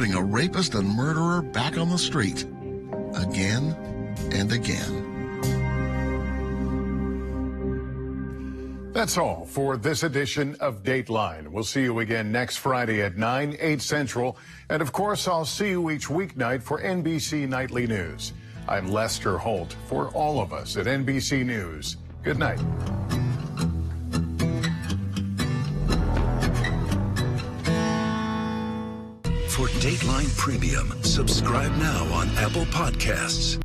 putting a rapist and murderer back on the street again and again. That's all for this edition of Dateline. We'll see you again next Friday at 9, 8 Central. And of course, I'll see you each weeknight for NBC Nightly News. I'm Lester Holt for all of us at NBC News. Good night. For Dateline Premium, subscribe now on Apple Podcasts.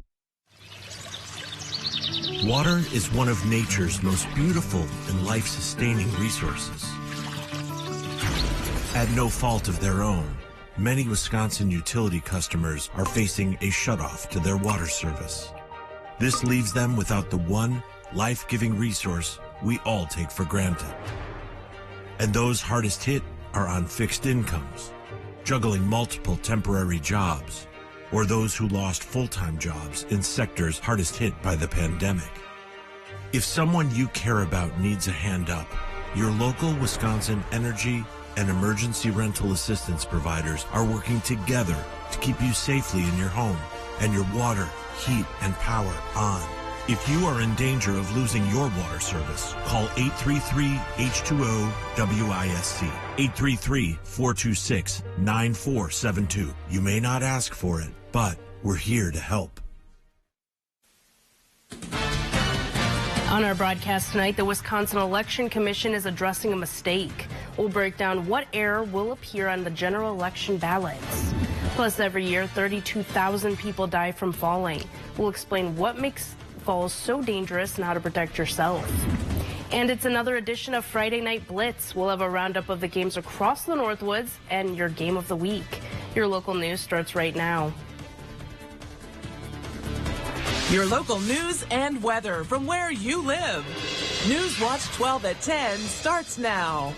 Water is one of nature's most beautiful and life-sustaining resources. At no fault of their own, many Wisconsin utility customers are facing a shutoff to their water service. This leaves them without the one life-giving resource we all take for granted. And those hardest hit are on fixed incomes, juggling multiple temporary jobs, or those who lost full-time jobs in sectors hardest hit by the pandemic. If someone you care about needs a hand up, your local Wisconsin energy and emergency rental assistance providers are working together to keep you safely in your home and your water, heat, and power on. If you are in danger of losing your water service, call 833-H2O-WISC, 833-426-9472. You may not ask for it, but we're here to help. On our broadcast tonight, the Wisconsin Election Commission is addressing a mistake. We'll break down what error will appear on the general election ballots. Plus, every year, 32,000 people die from falling. We'll explain what makes falls so dangerous and how to protect yourself. And it's another edition of Friday Night Blitz. We'll have a roundup of the games across the Northwoods and your game of the week. Your local news starts right now. Your local news and weather from where you live. News Watch 12 at 10 starts now.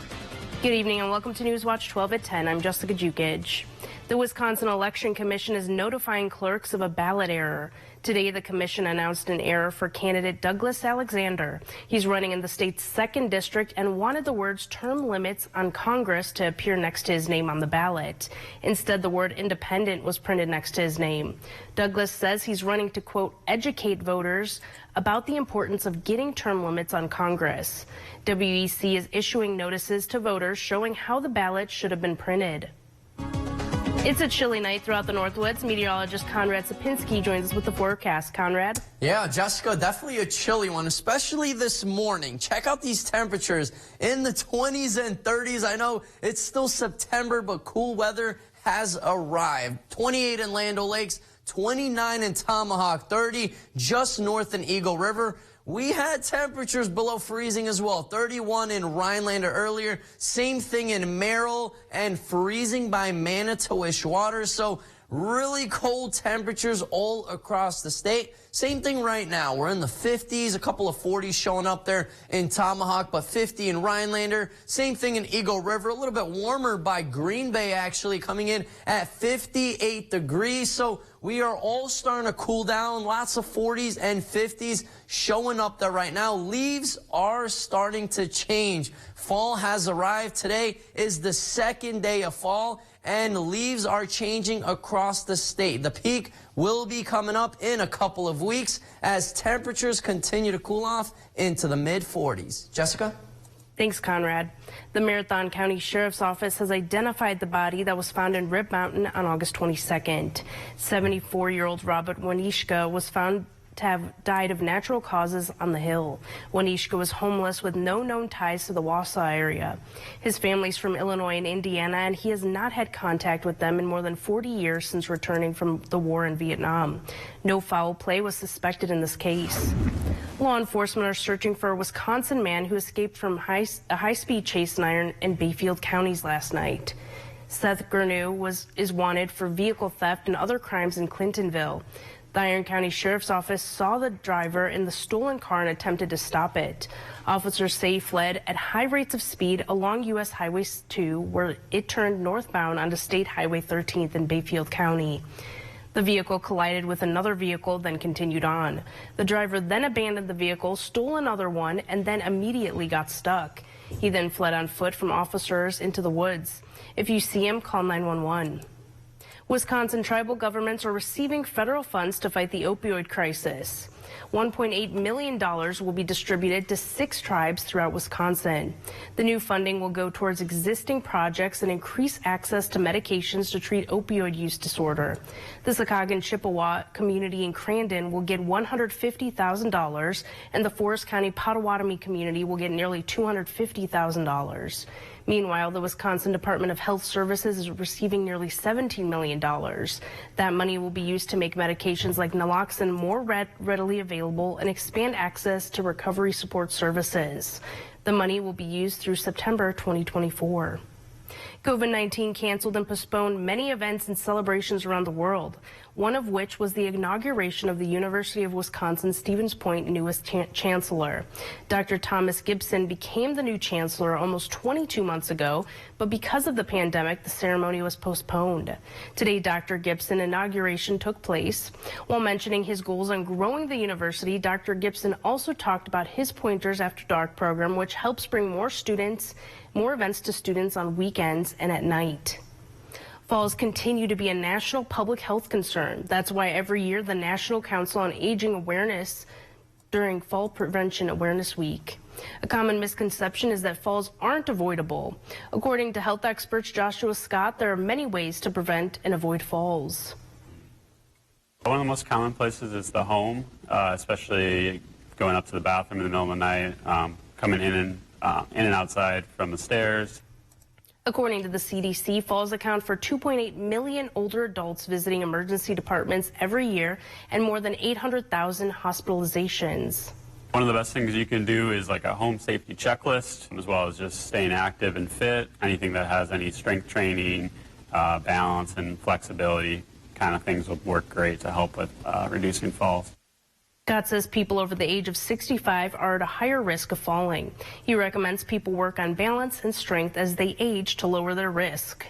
Good evening and welcome to News Watch 12 at 10. I'm Jessica Jukic. The Wisconsin Election Commission is notifying clerks of a ballot error. Today, the commission announced an error for candidate Douglas Alexander. He's running in the state's 2nd district and wanted the words term limits on Congress to appear next to his name on the ballot. Instead, the word independent was printed next to his name. Douglas says he's running to, quote, educate voters about the importance of getting term limits on Congress. WEC is issuing notices to voters showing how the ballot should have been printed. It's a chilly night throughout the Northwoods. Meteorologist Conrad Sapinski joins us with the forecast. Conrad? Yeah, Jessica, definitely a chilly one, especially this morning. Check out these temperatures in the 20s and 30s. I know it's still September, but cool weather has arrived. 28 in Land O'Lakes, 29 in Tomahawk, 30 just north in Eagle River. We had temperatures below freezing as well. 31 in Rhinelander earlier. Same thing in Merrill and freezing by Manitowish Water. So really cold temperatures all across the state. Same thing right now. We're in the 50s, a couple of 40s showing up there in Tomahawk, but 50 in Rhinelander. Same thing in Eagle River. A little bit warmer by Green Bay, actually, coming in at 58 degrees. So we are all starting to cool down. Lots of 40s and 50s showing up there right now. Leaves are starting to change. Fall has arrived. Today is the 2nd day of fall, and leaves are changing across the state. The peak will be coming up in a couple of weeks as temperatures continue to cool off into the mid-40s. Jessica? Thanks, Conrad. The Marathon County Sheriff's Office has identified the body that was found in Rib Mountain on August 22nd. 74-year-old Robert Wanishka was found to have died of natural causes on the hill. Wanishka was homeless with no known ties to the Wausau area. His family's from Illinois and Indiana, and he has not had contact with them in more than 40 years since returning from the war in Vietnam. No foul play was suspected in this case. Law enforcement are searching for a Wisconsin man who escaped from a high-speed chase in Bayfield counties last night. Seth Gurnew is wanted for vehicle theft and other crimes in Clintonville. The Iron County Sheriff's Office saw the driver in the stolen car and attempted to stop it. Officers say he fled at high rates of speed along U.S. Highway 2, where it turned northbound onto State Highway 13th in Bayfield County. The vehicle collided with another vehicle, then continued on. The driver then abandoned the vehicle, stole another one, and then immediately got stuck. He then fled on foot from officers into the woods. If you see him, call 911. Wisconsin tribal governments are receiving federal funds to fight the opioid crisis. $1.8 million will be distributed to 6 tribes throughout Wisconsin. The new funding will go towards existing projects and increase access to medications to treat opioid use disorder. The Secaucus Chippewa community in Crandon will get $150,000, and the Forest County Potawatomi community will get nearly $250,000. Meanwhile, the Wisconsin Department of Health Services is receiving nearly $17 million. That money will be used to make medications like naloxone more readily available and expand access to recovery support services. The money will be used through September 2024. COVID-19 canceled and postponed many events and celebrations around the world, one of which was the inauguration of the University of Wisconsin-Stevens Point newest chancellor. Dr. Thomas Gibson became the new chancellor almost 22 months ago, but because of the pandemic, the ceremony was postponed. Today, Dr. Gibson's inauguration took place. While mentioning his goals on growing the university, Dr. Gibson also talked about his Pointers After Dark program, which helps bring more events to students on weekends and at night. Falls continue to be a national public health concern. That's why every year the National Council on Aging awareness during Fall Prevention Awareness Week. A common misconception is that falls aren't avoidable. According to health experts Joshua Scott, there are many ways to prevent and avoid falls. One of the most common places is the home, especially going up to the bathroom in the middle of the night, coming in and outside from the stairs. According to the CDC, falls account for 2.8 million older adults visiting emergency departments every year and more than 800,000 hospitalizations. One of the best things you can do is like a home safety checklist, as well as just staying active and fit. Anything that has any strength training, balance, and flexibility kind of things will work great to help with reducing falls. Scott says people over the age of 65 are at a higher risk of falling. He recommends people work on balance and strength as they age to lower their risk.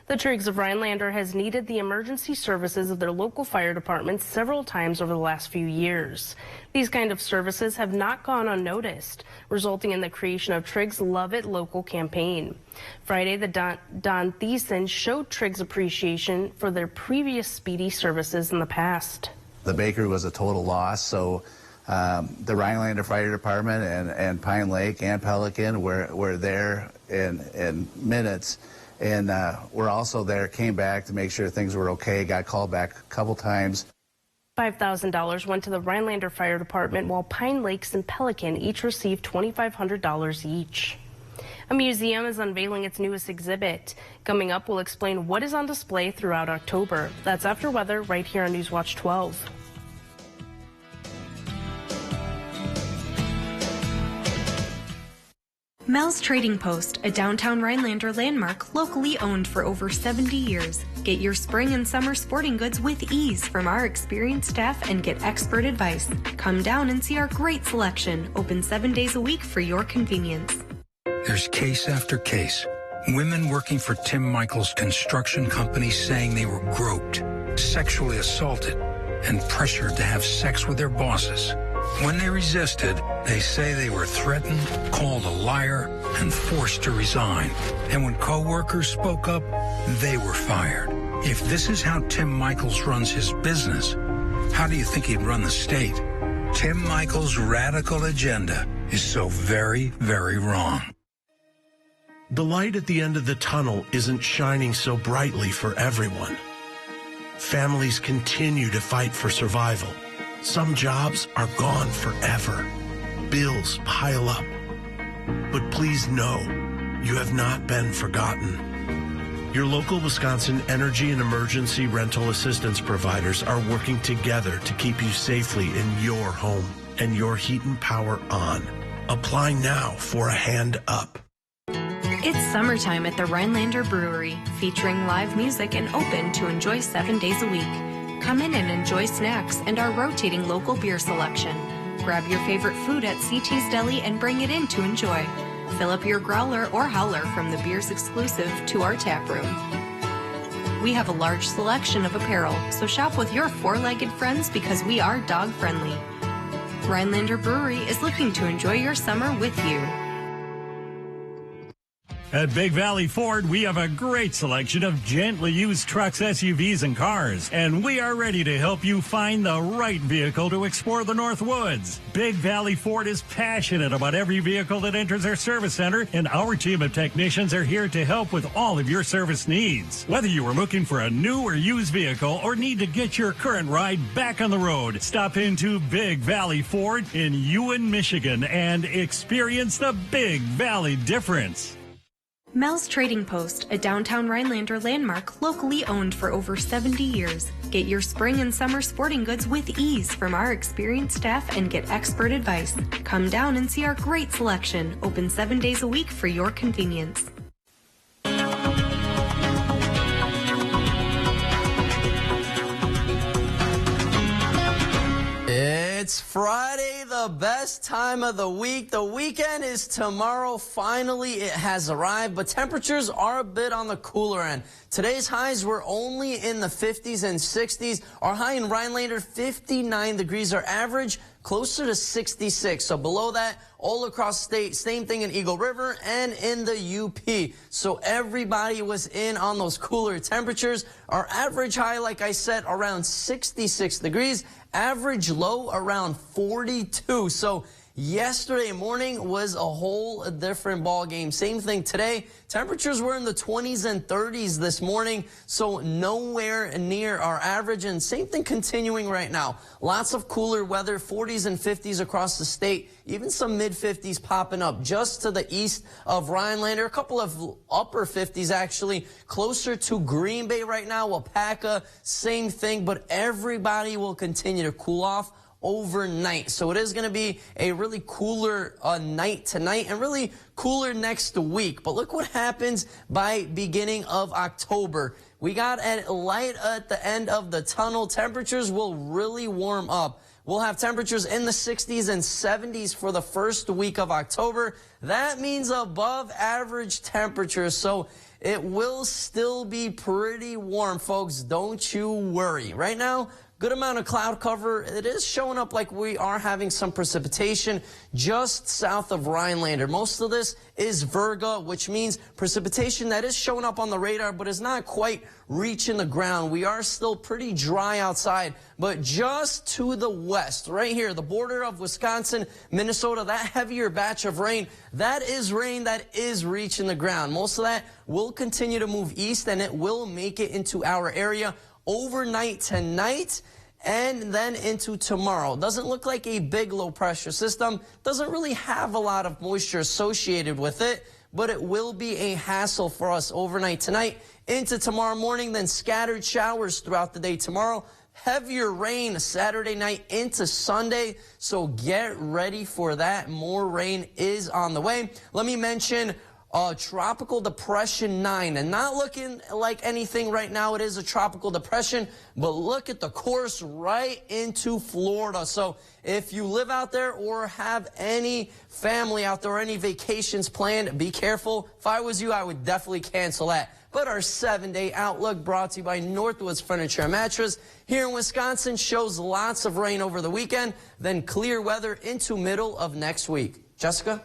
The Triggs of Rhinelander has needed the emergency services of their local fire departments several times over the last few years. These kind of services have not gone unnoticed, resulting in the creation of Triggs Love It Local campaign. Friday, the Don Thiessen showed Triggs appreciation for their previous speedy services in the past. The bakery was a total loss, so the Rhinelander Fire Department and Pine Lake and Pelican were there in minutes, and we're also there, came back to make sure things were okay, got called back a couple times. $5,000 went to the Rhinelander Fire Department, while Pine Lakes and Pelican each received $2,500 each. A museum is unveiling its newest exhibit. Coming up, we'll explain what is on display throughout October. That's after weather right here on Newswatch 12. Mel's Trading Post, a downtown Rhinelander landmark locally owned for over 70 years. Get your spring and summer sporting goods with ease from our experienced staff and get expert advice. Come down and see our great selection, open 7 days a week for your convenience. There's case after case. Women working for Tim Michaels' construction company saying they were groped, sexually assaulted, and pressured to have sex with their bosses. When they resisted, they say they were threatened, called a liar, and forced to resign. And when co-workers spoke up, they were fired. If this is how Tim Michaels runs his business, how do you think he'd run the state? Tim Michaels' radical agenda is so very, very wrong. The light at the end of the tunnel isn't shining so brightly for everyone. Families continue to fight for survival. Some jobs are gone forever. Bills pile up. But please know, you have not been forgotten. Your local Wisconsin energy and emergency rental assistance providers are working together to keep you safely in your home and your heat and power on. Apply now for a hand up. It's summertime at the Rhinelander Brewery, featuring live music and open to enjoy 7 days a week. Come in and enjoy snacks and our rotating local beer selection. Grab your favorite food at CT's Deli and bring it in to enjoy. Fill up your growler or howler from the beers exclusive to our tap room. We have a large selection of apparel, so shop with your four-legged friends because we are dog-friendly. Rhinelander Brewery is looking to enjoy your summer with you. At Big Valley Ford, we have a great selection of gently used trucks, SUVs, and cars, and we are ready to help you find the right vehicle to explore the North Woods. Big Valley Ford is passionate about every vehicle that enters our service center, and our team of technicians are here to help with all of your service needs. Whether you are looking for a new or used vehicle or need to get your current ride back on the road, stop into Big Valley Ford in Ewan, Michigan, and experience the Big Valley difference. Mel's Trading Post, a downtown Rhinelander landmark locally owned for over 70 years. Get your spring and summer sporting goods with ease from our experienced staff and get expert advice. Come down and see our great selection, open 7 days a week for your convenience. It's Friday, the best time of the week. The weekend is tomorrow. Finally, it has arrived, but temperatures are a bit on the cooler end. Today's highs were only in the 50s and 60s. Our high in Rhinelander, 59 degrees. Our average, closer to 66. So below that, all across the state, same thing in Eagle River and in the UP. So everybody was in on those cooler temperatures. Our average high, like I said, around 66 degrees. Average low around 42. So yesterday morning was a whole different ball game. Same thing today. Temperatures were in the 20s and 30s this morning, so nowhere near our average. And same thing continuing right now. Lots of cooler weather, 40s and 50s across the state. Even some mid-50s popping up just to the east of Rhinelander. A couple of upper 50s actually closer to Green Bay right now. Wapaka, same thing, but everybody will continue to cool off overnight. So it is going to be a really cooler night tonight and really cooler next week. But look what happens by beginning of October. We got a light at the end of the tunnel. Temperatures will really warm up. We'll have temperatures in the 60s and 70s for the first week of October. That means above average temperatures. So it will still be pretty warm, folks. Don't you worry. Right now, good amount of cloud cover. It is showing up like we are having some precipitation just south of Rhinelander. Most of this is Virga, which means precipitation that is showing up on the radar, but is not quite reaching the ground. We are still pretty dry outside, but just to the west, right here, the border of Wisconsin, Minnesota, that heavier batch of rain that is reaching the ground. Most of that will continue to move east, and it will make it into our area overnight tonight and then into tomorrow. Doesn't look like a big low pressure system. Doesn't really have a lot of moisture associated with it, but it will be a hassle for us overnight tonight into tomorrow morning, then scattered showers throughout the day tomorrow. Heavier rain Saturday night into Sunday, so get ready for that. More rain is on the way. Let me mention Tropical Depression 9, and not looking like anything right now. It is a tropical depression, but look at the course right into Florida. So if you live out there or have any family out there or any vacations planned, be careful. If I was you, I would definitely cancel that. But our 7-day outlook brought to you by Northwoods Furniture and Mattress here in Wisconsin shows lots of rain over the weekend, then clear weather into middle of next week. Jessica?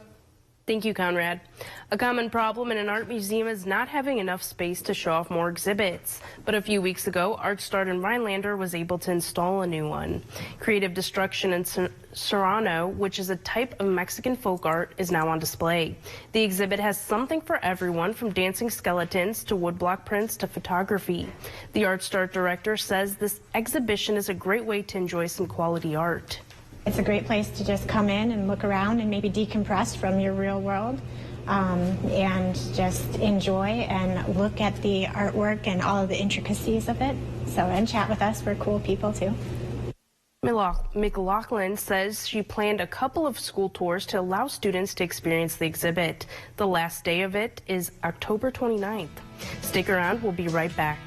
Thank you, Conrad. A common problem in an art museum is not having enough space to show off more exhibits. But a few weeks ago, ArtStart in Rhinelander was able to install a new one. Creative Destruction in Serrano, which is a type of Mexican folk art, is now on display. The exhibit has something for everyone, from dancing skeletons to woodblock prints to photography. The ArtStart director says this exhibition is a great way to enjoy some quality art. It's a great place to just come in and look around and maybe decompress from your real world and just enjoy and look at the artwork and all of the intricacies of it. So, and chat with us. We're cool people too. McLaughlin says she planned a couple of school tours to allow students to experience the exhibit. The last day of it is October 29th. Stick around, we'll be right back.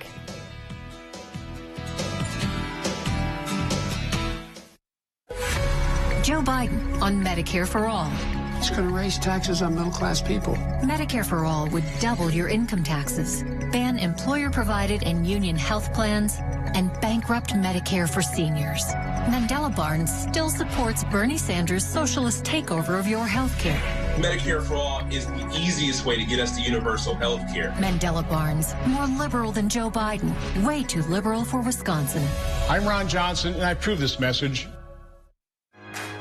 Joe Biden on Medicare for All. It's going to raise taxes on middle-class people. Medicare for All would double your income taxes, ban employer-provided and union health plans, and bankrupt Medicare for seniors. Mandela Barnes still supports Bernie Sanders' socialist takeover of your health care. Medicare for All is the easiest way to get us to universal health care. Mandela Barnes, more liberal than Joe Biden. Way too liberal for Wisconsin. I'm Ron Johnson, and I approve this message.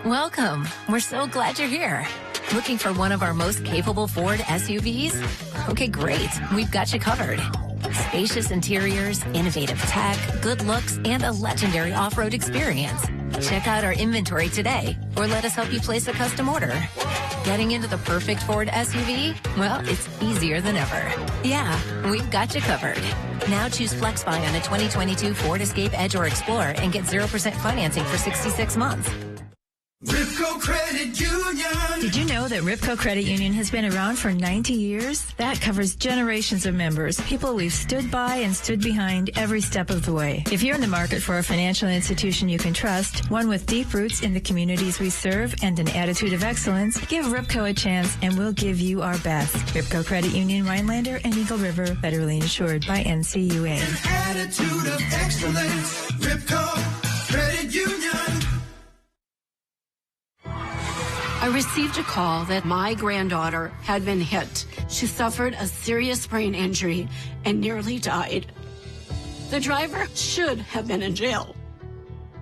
Welcome. We're so glad you're here. Looking for one of our most capable Ford SUVs? Okay, great. We've got you covered. Spacious interiors, innovative tech, good looks, and a legendary off-road experience. Check out our inventory today, or let us help you place a custom order. Getting into the perfect Ford SUV? Well, it's easier than ever. Yeah, we've got you covered. Now choose FlexBuy on a 2022 Ford Escape, Edge, or Explorer and get 0% financing for 66 months. Ripco Credit Union. Did you know that Ripco Credit Union has been around for 90 years? That covers generations of members, people we've stood by and stood behind every step of the way. If you're in the market for a financial institution you can trust, one with deep roots in the communities we serve and an attitude of excellence, give Ripco a chance and we'll give you our best. Ripco Credit Union, Rhinelander and Eagle River, federally insured by NCUA. An attitude of excellence. Ripco Credit Union. I received a call that my granddaughter had been hit. She suffered a serious brain injury and nearly died. The driver should have been in jail.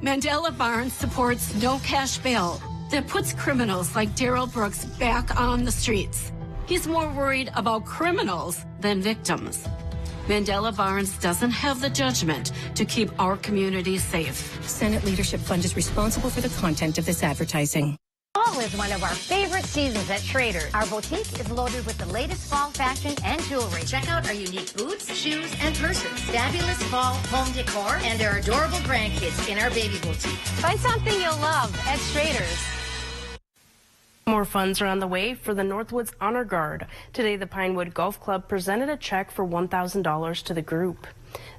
Mandela Barnes supports no cash bail that puts criminals like Darrell Brooks back on the streets. He's more worried about criminals than victims. Mandela Barnes doesn't have the judgment to keep our community safe. Senate Leadership Fund is responsible for the content of this advertising. Fall is one of our favorite seasons at Traders. Our boutique is loaded with the latest fall fashion and jewelry. Check out our unique boots, shoes, and purses, fabulous fall home decor, and our adorable grandkids in our baby boutique. Find something you'll love at Traders. More funds are on the way for the Northwoods Honor Guard. Today, the Pinewood Golf Club presented a check for $1,000 to the group.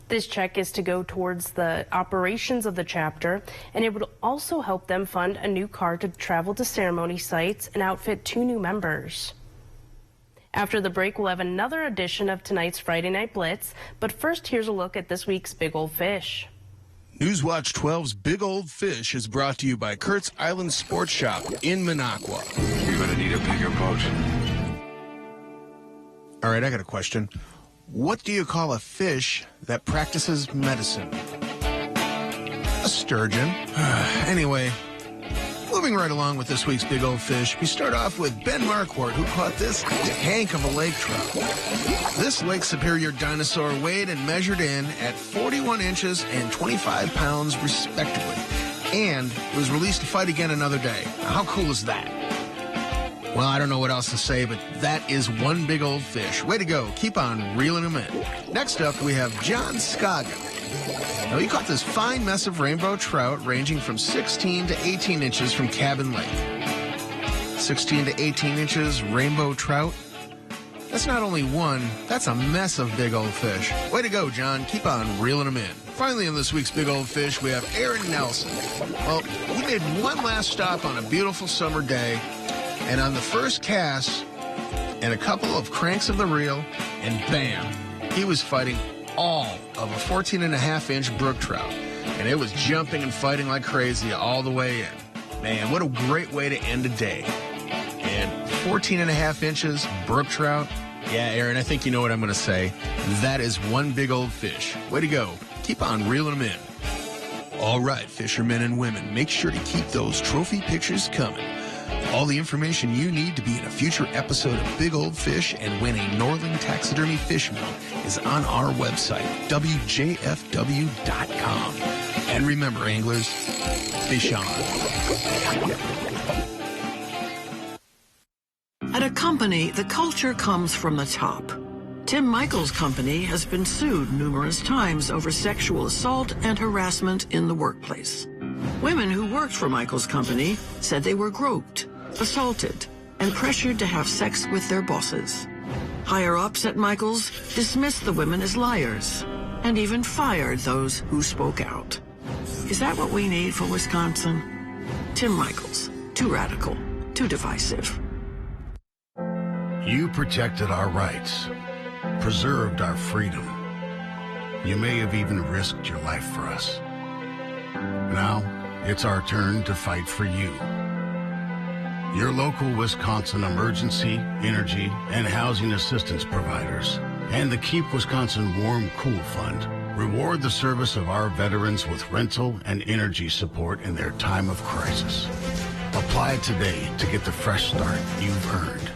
This check is to go towards the operations of the chapter, and it would also help them fund a new car to travel to ceremony sites and outfit 2 new members. After the break, we'll have another edition of tonight's Friday Night Blitz, but first, here's a look at this week's Big Old Fish. Newswatch 12's Big Old Fish is brought to you by Kurt's Island Sports Shop in Minocqua. You're going to need a bigger boat. All right, I got a question. What do you call a fish that practices medicine? A sturgeon. Anyway, moving right along with this week's Big Old Fish, we start off with Ben Marquardt, who caught this tank of a lake trout. This Lake Superior dinosaur weighed and measured in at 41 inches and 25 pounds, respectively, and was released to fight again another day. How cool is that? Well, I don't know what else to say, but that is one big old fish. Way to go. Keep on reeling them in. Next up, we have John Scoggin. Now, he caught this fine mess of rainbow trout ranging from 16 to 18 inches from Cabin Lake. 16 to 18 inches rainbow trout. That's not only one, that's a mess of big old fish. Way to go, John. Keep on reeling them in. Finally, on this week's Big Old Fish, we have Aaron Nelson. Well, he made one last stop on a beautiful summer day, and on the first cast and a couple of cranks of the reel, and bam, he was fighting all of a 14.5-inch brook trout. And it was jumping and fighting like crazy all the way in. Man, what a great way to end a day. And 14.5 inches, brook trout. Yeah, Aaron, I think you know what I'm going to say. That is one big old fish. Way to go. Keep on reeling them in. All right, fishermen and women, make sure to keep those trophy pictures coming. All the information you need to be in a future episode of Big Old Fish and win a Northern Taxidermy fish meal is on our website, WJFW.com. And remember, anglers, fish on. At a company, the culture comes from the top. Tim Michaels' company has been sued numerous times over sexual assault and harassment in the workplace. Women who worked for Michaels' company said they were groped, assaulted, and pressured to have sex with their bosses. Higher-ups at Michaels dismissed the women as liars and even fired those who spoke out. Is that what we need for Wisconsin? Tim Michaels, too radical, too divisive. You protected our rights, preserved our freedom. You may have even risked your life for us. Now, it's our turn to fight for you. your local Wisconsin emergency, energy, and housing assistance providers, and the Keep Wisconsin Warm Cool Fund reward the service of our veterans with rental and energy support in their time of crisis. Apply today to get the fresh start you've earned.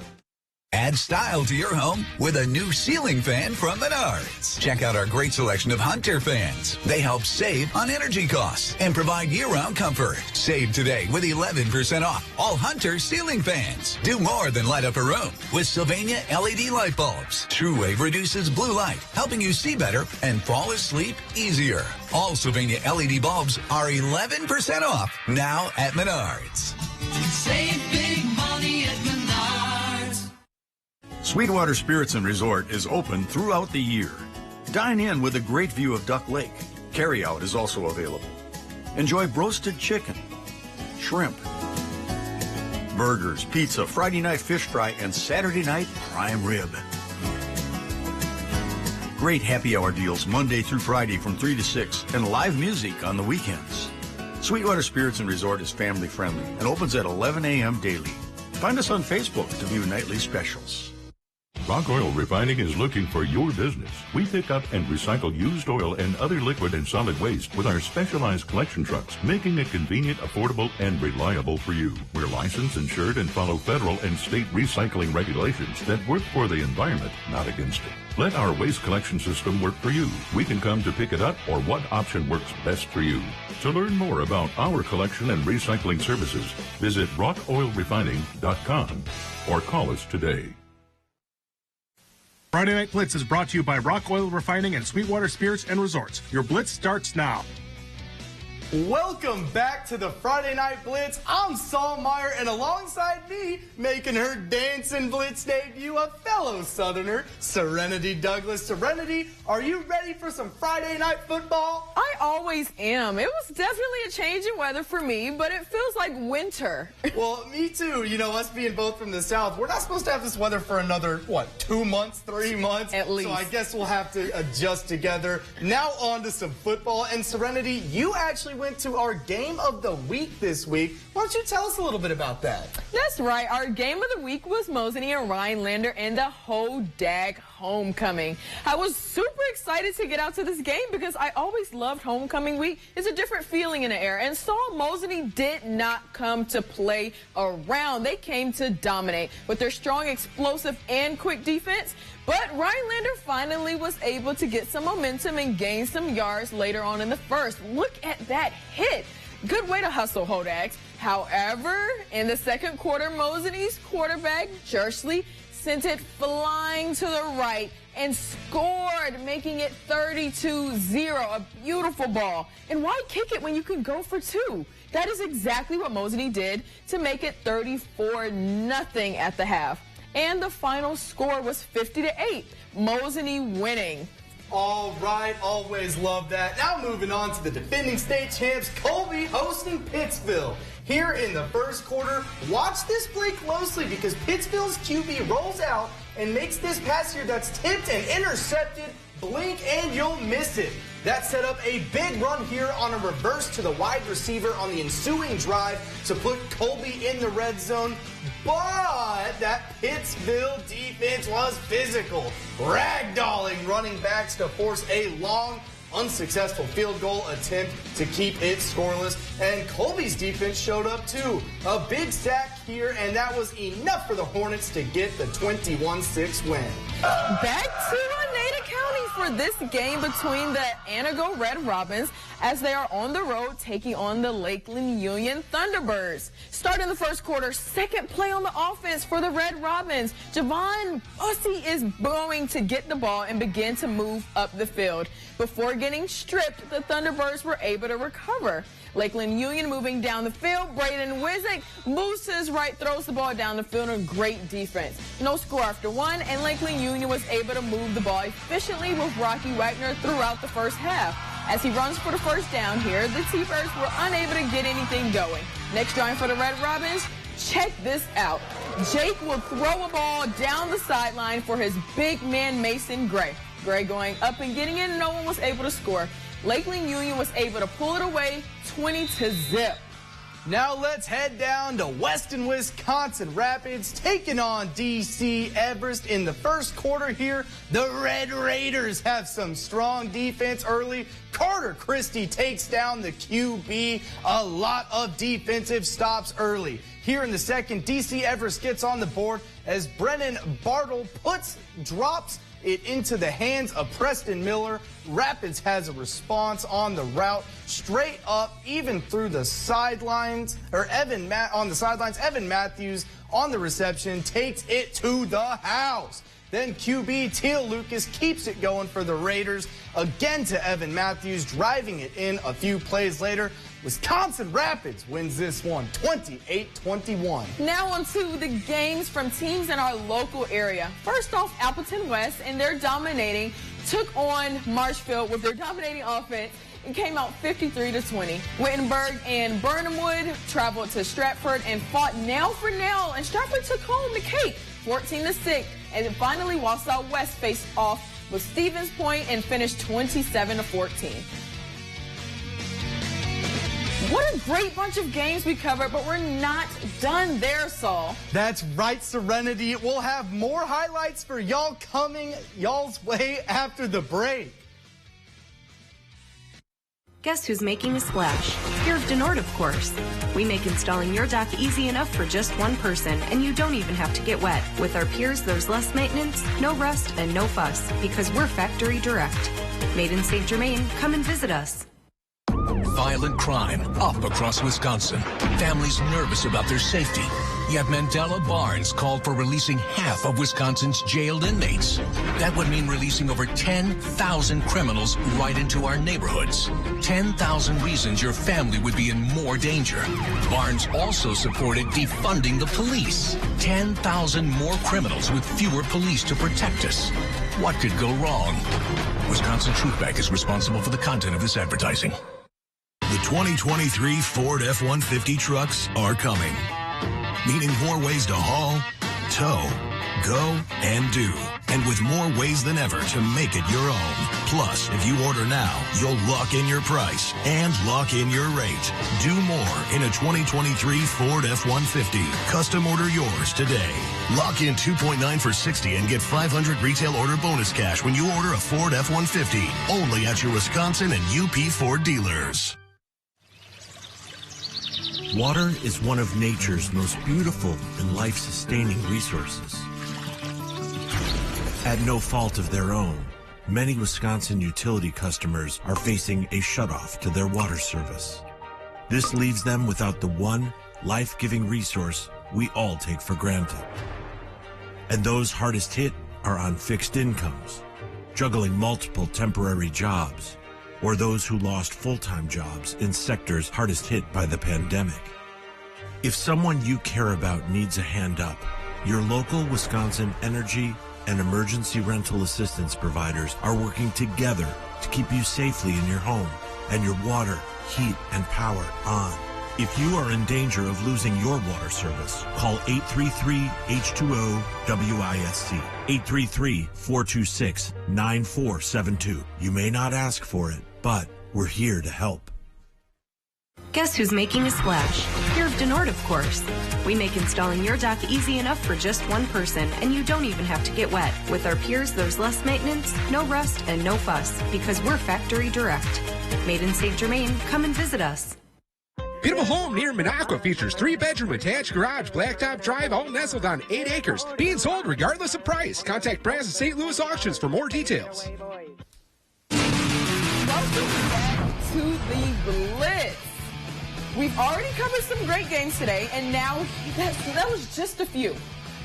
Add style to your home with a new ceiling fan from Menards. Check out our great selection of Hunter fans. They help save on energy costs and provide year-round comfort. Save today with 11% off all Hunter ceiling fans. Do more than light up a room with Sylvania LED light bulbs. True Wave reduces blue light, helping you see better and fall asleep easier. All Sylvania LED bulbs are 11% off now at Menards. Save big money at Menards. Sweetwater Spirits and Resort is open throughout the year. Dine in with a great view of Duck Lake. Carryout is also available. Enjoy roasted chicken, shrimp, burgers, pizza, Friday night fish fry, and Saturday night prime rib. Great happy hour deals Monday through Friday from 3 to 6 and live music on the weekends. Sweetwater Spirits and Resort is family friendly and opens at 11 a.m. daily. Find us on Facebook to view nightly specials. Rock Oil Refining is looking for your business. We pick up and recycle used oil and other liquid and solid waste with our specialized collection trucks, making it convenient, affordable, and reliable for you. We're licensed, insured, and follow federal and state recycling regulations that work for the environment, not against it. Let our waste collection system work for you. We can come to pick it up or what option works best for you. To learn more about our collection and recycling services, visit rockoilrefining.com or call us today. Friday Night Blitz is brought to you by Rock Oil Refining and Sweetwater Spirits and Resorts. Your Blitz starts now. Welcome back to the Friday Night Blitz. I'm Saul Meyer, and alongside me, making her dancing Blitz debut, a fellow Southerner, Serenity Douglas. Serenity, are you ready for some Friday Night football? I always am. It was definitely a change in weather for me, but it feels like winter. Well, me too. You know, us being both from the South, we're not supposed to have this weather for another, 2 months, 3 months? At least. So I guess we'll have to adjust together. Now on to some football. And Serenity, you actually went to our game of the week this week. Why don't you tell us a little bit about that? That's right. Our game of the week was Moseny and Rhinelander and the Hodag homecoming. I was super excited to get out to this game because I always loved homecoming week. It's a different feeling in the air. And Saul Moseny did not come to play around. They came to dominate with their strong, explosive, and quick defense. But Rhinelander finally was able to get some momentum and gain some yards later on in the first. Look at that hit. Good way to hustle, Hodags. However, in the second quarter, Moseny's quarterback, Jersley, sent it flying to the right and scored, making it 32-0. A beautiful ball. And why kick it when you can go for two? That is exactly what Moseny did to make it 34-0 at the half. And the final score was 50-8. Moseny winning. All right, always love that. Now moving on to the defending state champs, Colby hosting Pittsville. Here in the first quarter, watch this play closely because Pittsville's QB rolls out and makes this pass here that's tipped and intercepted. Blink and you'll miss it. That set up a big run here on a reverse to the wide receiver on the ensuing drive to put Colby in the red zone. But that Pittsville defense was physical, ragdolling running backs to force a long, unsuccessful field goal attempt to keep it scoreless. And Colby's defense showed up too. A big sack here, and that was enough for the Hornets to get the 21-6 win. Back to Oneida County for this game between the Anago Red Robins as they are on the road taking on the Lakeland Union Thunderbirds. Starting the first quarter, second play on the offense for the Red Robins. Javon Bussey is going to get the ball and begin to move up the field. Before getting stripped, the Thunderbirds were able to recover. Lakeland Union moving down the field. Braden Wizik moves to his right, throws the ball down the field, and great defense. No score after one, and Lakeland Union was able to move the ball efficiently with Rocky Wagner throughout the first half. As he runs for the first down here, the T-Birds were unable to get anything going. Next drive for the Red Robins, check this out. Jake will throw a ball down the sideline for his big man Mason Gray. Gray going up and getting in, no one was able to score. Lakeland Union was able to pull it away 20-0. Now let's head down to Weston, Wisconsin Rapids, taking on DC Everest in the first quarter here. The Red Raiders have some strong defense early. Carter Christie takes down the QB. A lot of defensive stops early. Here in the second, DC Everest gets on the board as Brennan Bartle drops it into the hands of Preston Miller. Rapids has a response on the route, straight up, even through the sidelines, Evan Matthews on the reception takes it to the house. Then QB Teal Lucas keeps it going for the Raiders, again to Evan Matthews, driving it in a few plays later. Wisconsin Rapids wins this one, 28-21. Now on to the games from teams in our local area. First off, Appleton West, and they're dominating, took on Marshfield with their dominating offense and came out 53-20. Wittenberg and Burnhamwood traveled to Stratford and fought nail for nail, and Stratford took home the cake, 14-6. And then finally, Wausau West faced off with Stevens Point and finished 27-14. What a great bunch of games we covered, but we're not done there, Saul. That's right, Serenity. We'll have more highlights for y'all coming y'all's way after the break. Guess who's making a splash? You're of Denord, of course. We make installing your dock easy enough for just one person, and you don't even have to get wet. With our piers, there's less maintenance, no rust, and no fuss, because we're factory direct. Made in St. Germain, come and visit us. Violent crime up across Wisconsin. Families nervous about their safety. Yet Mandela Barnes called for releasing half of Wisconsin's jailed inmates. That would mean releasing over 10,000 criminals right into our neighborhoods. 10,000 reasons your family would be in more danger. Barnes also supported defunding the police. 10,000 more criminals with fewer police to protect us. What could go wrong? Wisconsin Truthback is responsible for the content of this advertising. The 2023 Ford F-150 trucks are coming. Meaning more ways to haul, tow, go, and do. And with more ways than ever to make it your own. Plus, if you order now, you'll lock in your price and lock in your rate. Do more in a 2023 Ford F-150. Custom order yours today. Lock in 2.9 for $60 and get $500 retail order bonus cash when you order a Ford F-150. Only at your Wisconsin and UP Ford dealers. Water is one of nature's most beautiful and life-sustaining resources. At no fault of their own, many Wisconsin utility customers are facing a shutoff to their water service. This leaves them without the one life-giving resource we all take for granted. And those hardest hit are on fixed incomes, juggling multiple temporary jobs, or those who lost full-time jobs in sectors hardest hit by the pandemic. If someone you care about needs a hand up, your local Wisconsin energy and emergency rental assistance providers are working together to keep you safely in your home and your water, heat, and power on. If you are in danger of losing your water service, call 833-H2O-WISC, 833-426-9472. You may not ask for it, but we're here to help. Guess who's making a splash? You're of Denord, of course. We make installing your dock easy enough for just one person, and you don't even have to get wet. With our piers, there's less maintenance, no rust, and no fuss, because we're factory direct. Made in St. Germain, come and visit us. Beautiful home near Minocqua features 3-bedroom attached garage, blacktop drive, all nestled on 8 acres. Being sold regardless of price. Contact Brass and St. Louis Auctions for more details. Welcome back to the Blitz. We've already covered some great games today, and now that was just a few.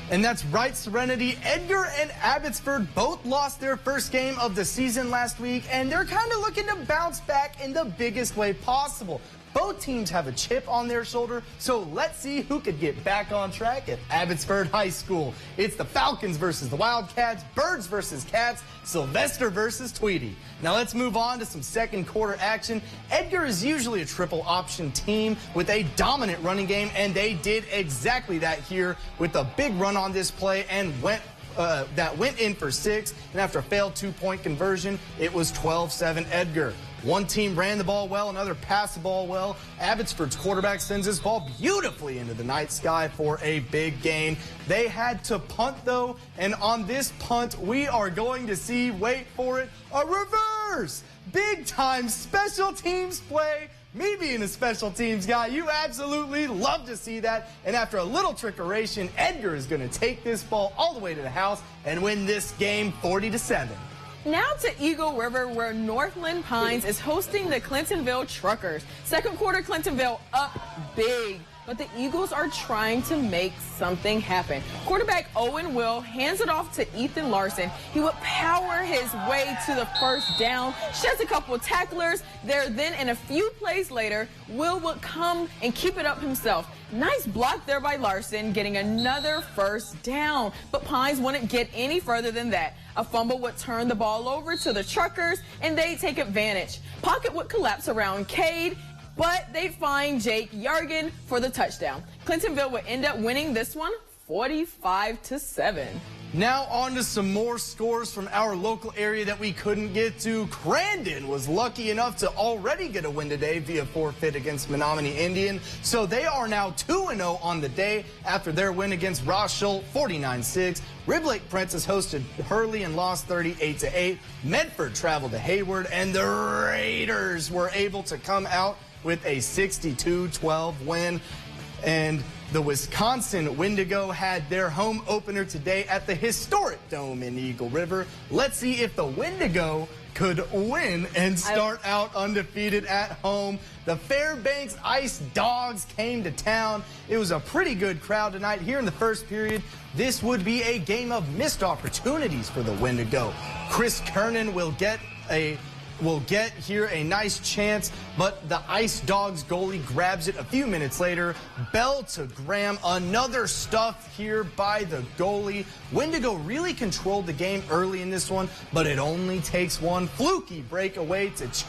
And that's right, Serenity. Edgar and Abbotsford both lost their first game of the season last week, and they're kind of looking to bounce back in the biggest way possible. Both teams have a chip on their shoulder, so let's see who could get back on track at Abbotsford High School. It's the Falcons versus the Wildcats, Birds versus Cats, Sylvester versus Tweedy. Now let's move on to some second quarter action. Edgar is usually a triple option team with a dominant running game, and they did exactly that here with a big run on this play and went that went in for 6, and after a failed 2-point conversion, it was 12-7 Edgar. One team ran the ball well, another passed the ball well. Abbotsford's quarterback sends this ball beautifully into the night sky for a big gain. They had to punt, though, and on this punt, we are going to see, wait for it, a reverse! Big-time special teams play. Me being a special teams guy, you absolutely love to see that. And after a little trickeration, Edgar is going to take this ball all the way to the house and win this game 40-7. Now to Eagle River, where Northland Pines is hosting the Clintonville Truckers. Second quarter, Clintonville up big, but the Eagles are trying to make something happen. Quarterback Owen Will hands it off to Ethan Larson. He would power his way to the first down, sheds a couple of tacklers there. Then, and a few plays later, Will would come and keep it up himself. Nice block there by Larson, getting another first down. But Pines wouldn't get any further than that. A fumble would turn the ball over to the Truckers, and they'd take advantage. Pocket would collapse around Cade, but they'd find Jake Yargan for the touchdown. Clintonville would end up winning this one 45-7. Now on to some more scores from our local area that we couldn't get to. Crandon was lucky enough to already get a win today via forfeit against Menominee Indian. So they are now 2-0 on the day after their win against Ross Schultz 49-6. Riblake Princess hosted Hurley and lost 38-8. Medford traveled to Hayward, and the Raiders were able to come out with a 62-12 win. And the Wisconsin Wendigo had their home opener today at the historic Dome in Eagle River. Let's see if the Wendigo could win and start out undefeated at home. The Fairbanks Ice Dogs came to town. It was a pretty good crowd tonight. Here in the first period, this would be a game of missed opportunities for the Wendigo. Chris Kernan will get here a nice chance, but the Ice Dogs goalie grabs it a few minutes later. Bell to Graham, another stuff here by the goalie. Wendigo really controlled the game early in this one, but it only takes one fluky breakaway to change